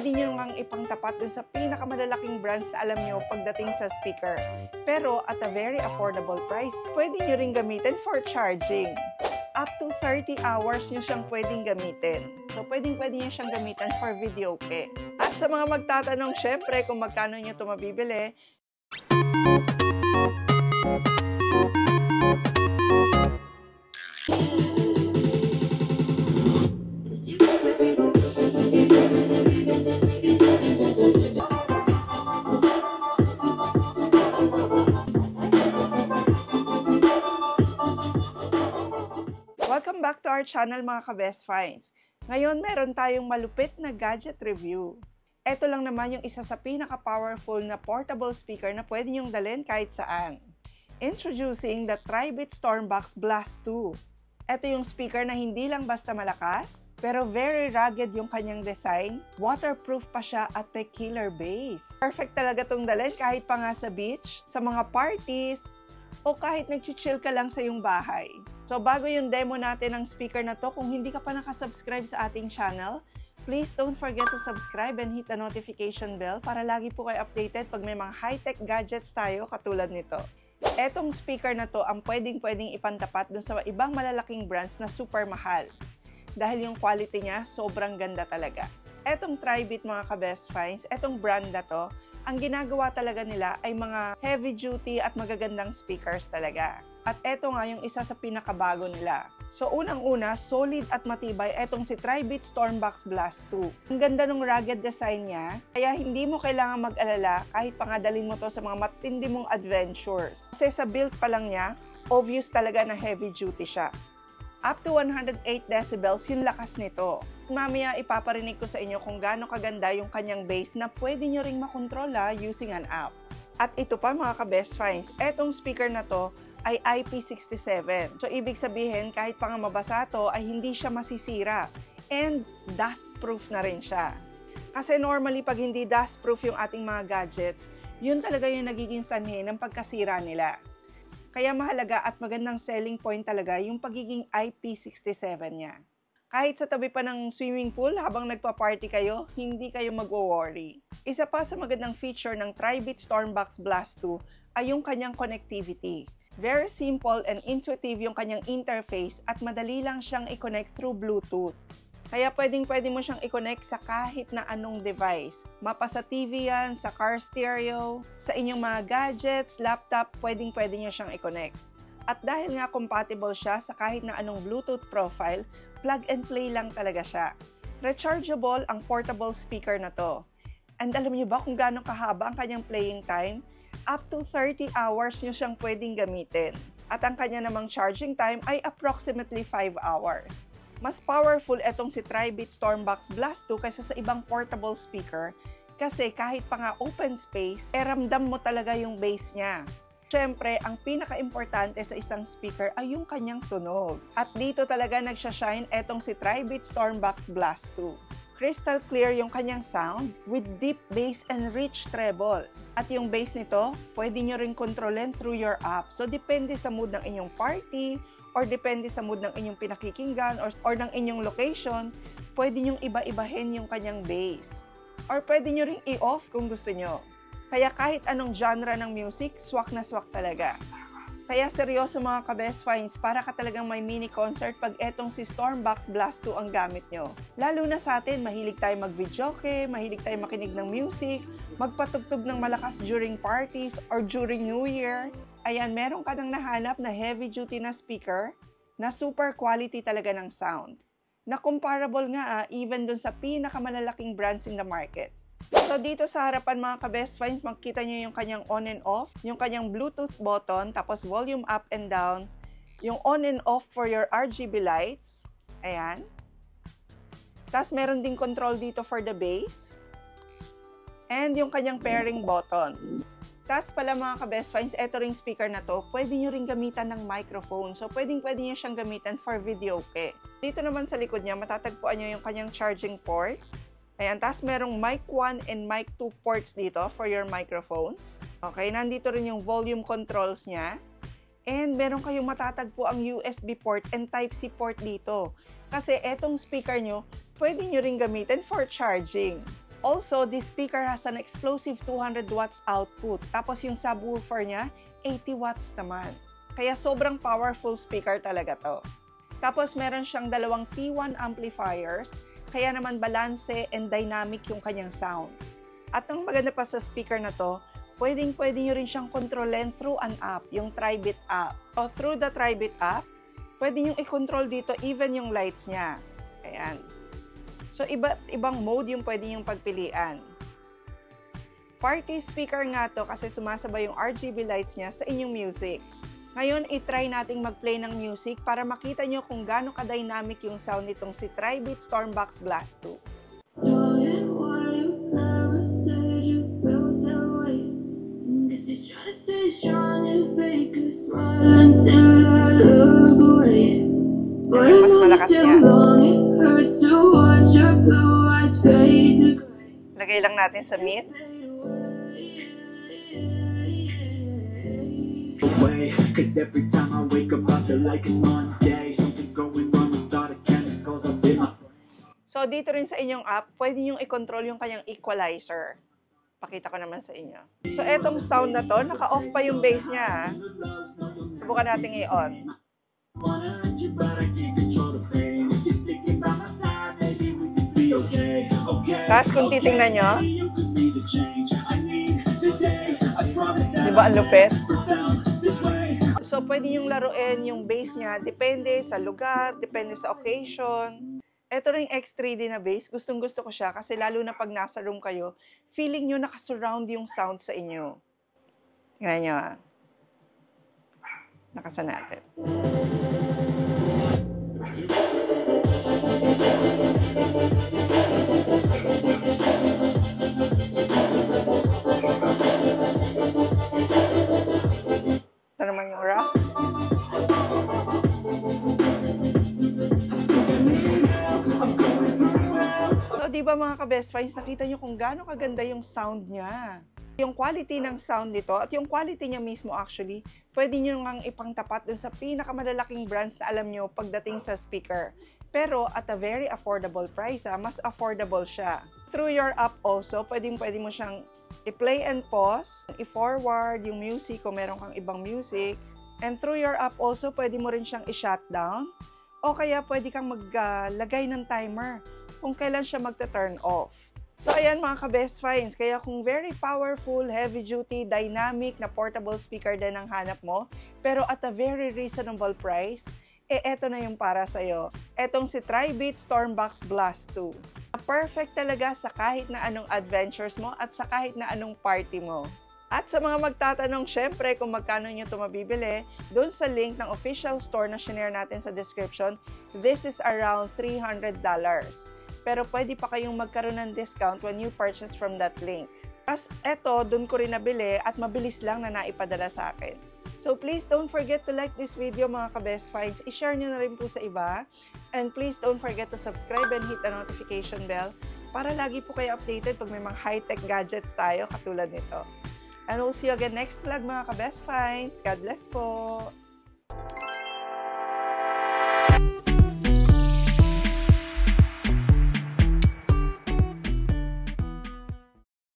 pwede nyo ngang ipangtapat dun sa pinakamalalaking brands na alam nyo pagdating sa speaker. Pero at a very affordable price, pwede nyo rin gamitin for charging. Up to 30 hours nyo siyang pwedeng gamitin. So, pwede nyo siyang gamitin for videoke. At sa mga magtatanong, syempre, kung magkano nyo ito mabibili, welcome back to our channel mga ka-Best Finds. Ngayon, meron tayong malupit na gadget review. Ito lang naman yung isa sa pinaka-powerful na portable speaker na pwede nyong dalhin kahit saan. Introducing the Tribit Stormbox Blast 2. Ito yung speaker na hindi lang basta malakas, pero very rugged yung kanyang design, waterproof pa siya at may killer bass. Perfect talaga itong dalhin kahit pa nga sa beach, sa mga parties, o kahit nag-chill ka lang sa iyong bahay. So bago yung demo natin ng speaker na to, kung hindi ka pa nakasubscribe sa ating channel, please don't forget to subscribe and hit the notification bell para lagi po kayo updated pag may mga high-tech gadgets tayo katulad nito. Etong speaker na to ang pwedeng ipantapat dun sa ibang malalaking brands na super mahal. Dahil yung quality niya, sobrang ganda talaga. Etong Tribit mga ka-Best Finds, etong brand na to, ang ginagawa talaga nila ay mga heavy duty at magagandang speakers talaga. At eto nga yung isa sa pinakabago nila. So unang-una, solid at matibay etong si Tribit Stormbox Blast 2. Ang ganda ng rugged design niya, kaya hindi mo kailangan mag-alala kahit pangadalin mo to sa mga matindi mong adventures. Kasi sa build pa lang niya, obvious talaga na heavy duty siya. Up to 108 decibels yung lakas nito. Mamaya ipaparinig ko sa inyo kung gaano kaganda yung kanyang bass na pwede nyo ring makontrola using an app. At ito pa mga ka-Best Finds, etong speaker na to ay IP67. So ibig sabihin kahit pa nga mabasa to ay hindi siya masisira. And dust-proof na rin siya. Kasi normally pag hindi dust-proof yung ating mga gadgets, yun talaga yung nagiging sanhi ng pagkasira nila. Kaya mahalaga at magandang selling point talaga yung pagiging IP67 niya. Kahit sa tabi pa ng swimming pool habang nagpa-party kayo, hindi kayo mag-worry. Isa pa sa magandang feature ng Tribit Stormbox Blast 2 ay yung kanyang connectivity. Very simple and intuitive yung kanyang interface at madali lang siyang i-connect through Bluetooth. Kaya pwede mo siyang i-connect sa kahit na anong device. Mapa sa TV yan, sa car stereo, sa inyong mga gadgets, laptop, pwede nyo siyang i-connect. At dahil nga compatible siya sa kahit na anong Bluetooth profile, plug and play lang talaga siya. Rechargeable ang portable speaker na to. And alam niyo ba kung gaano kahaba ang kanyang playing time? Up to 30 hours nyo siyang pwedeng gamitin. At ang kanya namang charging time ay approximately 5 hours. Mas powerful etong si Tribit Stormbox Blast 2 kaysa sa ibang portable speaker kasi kahit pa nga open space, ramdam mo talaga yung bass niya. Siyempre, ang pinaka-importante sa isang speaker ay yung kanyang tunog. At dito talaga nagsha-shine etong si Tribit Stormbox Blast 2. Crystal clear yung kanyang sound with deep bass and rich treble. At yung bass nito, pwede nyo rin kontrolin through your app. So, depende sa mood ng inyong party, or depende sa mood ng inyong pinakikinggan, or ng inyong location, pwede nyong iba-ibahin yung kanyang bass. Or pwede nyo rin i-off kung gusto nyo. Kaya kahit anong genre ng music, swak na swak talaga. Kaya seryoso mga ka-Best Finds, para ka talagang may mini concert pag etong si Stormbox Blast 2 ang gamit nyo. Lalo na sa atin, mahilig tayo mag-videoke, mahilig tayo makinig ng music, magpatugtog ng malakas during parties or during New Year. Ayan, meron ka nang nahanap na heavy duty na speaker na super quality talaga ng sound. Na comparable nga even dun sa pinakamalalaking brands in the market. So dito sa harapan mga ka-Best Finds, makikita nyo yung kanyang on and off, yung kanyang Bluetooth button, tapos volume up and down, yung on and off for your RGB lights. Ayan. Tapos meron ding control dito for the bass. And yung kanyang pairing button. Tapos pala mga ka-Best Finds, eto ring speaker na to, pwede nyo ring gamitan ng microphone. So pwede nyo siyang gamitan for videoke. Dito naman sa likod niya, matatagpuan nyo yung kanyang charging port. Ayan, tapos merong mic 1 and mic 2 ports dito for your microphones. Okay, nandito rin yung volume controls niya. And meron kayong matatagpo ang USB port and Type-C port dito. Kasi etong speaker nyo, pwede nyo rin gamitin for charging. Also, this speaker has an explosive 200 watts output. Tapos yung subwoofer niya, 80 watts naman. Kaya sobrang powerful speaker talaga to. Tapos meron siyang dalawang T1 amplifiers, kaya naman balanse and dynamic yung kanyang sound. At ang maganda pa sa speaker na to, pwede nyo rin siyang kontrolin through an app, yung Tribit app. O through the Tribit app, pwede nyo i-control dito even yung lights niya. Ayan. So, ibang mode yung pwede yung pagpilian. Party speaker nga to kasi sumasabay yung RGB lights niya sa inyong music. Ngayon, i-try nating mag-play ng music para makita nyo kung gaano ka-dynamic yung sound nitong si Tribit Stormbox Blast 2. Ayun, mas malakas niya. Lagay lang natin sa mid. So, dito rin sa inyong app, pwede nyo i-control yung kanyang equalizer. Pakita ko naman sa inyo. So, etong sound na to, naka-off pa yung bass niya. Subukan natin i-on. Tapos kung titingnan nyo, diba ang lupit? So, pwede yung laruin yung bass niya, depende sa lugar, depende sa occasion. Ito ring X3D na bass, gustong-gusto ko siya kasi lalo na pag nasa room kayo, feeling nyo nakasurround yung sound sa inyo. Tingnan nyo ah. Nakasan natin. Ito naman yung rock. So, di ba mga ka-best friends, nakita nyo kung gaano kaganda yung sound niya. Yung quality ng sound nito at yung quality niya mismo actually, pwede nyo ngang ipangtapat dun sa pinakamalalaking brands na alam nyo pagdating sa speaker. Pero at a very affordable price, mas affordable siya. Through your app also, pwede mo siyang i-play and pause, i-forward yung music kung meron kang ibang music. And through your app also, pwede mo rin siyang i-shutdown. O kaya pwede kang maglagay ng timer kung kailan siya magta-turn off. So, ayan mga ka-best finds. Kaya kung very powerful, heavy-duty, dynamic na portable speaker din ang hanap mo, pero at a very reasonable price, eto na yung para sa'yo. Etong si Tribit Stormbox Blast 2. Perfect talaga sa kahit na anong adventures mo at sa kahit na anong party mo. At sa mga magtatanong, syempre, kung magkano nyo ito mabibili, doon sa link ng official store na shinare natin sa description, this is around $300. Pero pwede pa kayong magkaroon ng discount when you purchase from that link. Tapos eto, doon ko rin nabili at mabilis lang na naipadala sa akin. So please don't forget to like this video mga ka-best finds. I-share nyo na rin po sa iba. And please don't forget to subscribe and hit the notification bell para lagi po kayo updated pag may mga high-tech gadgets tayo katulad nito. And we'll see you again next vlog mga ka-best finds. God bless po!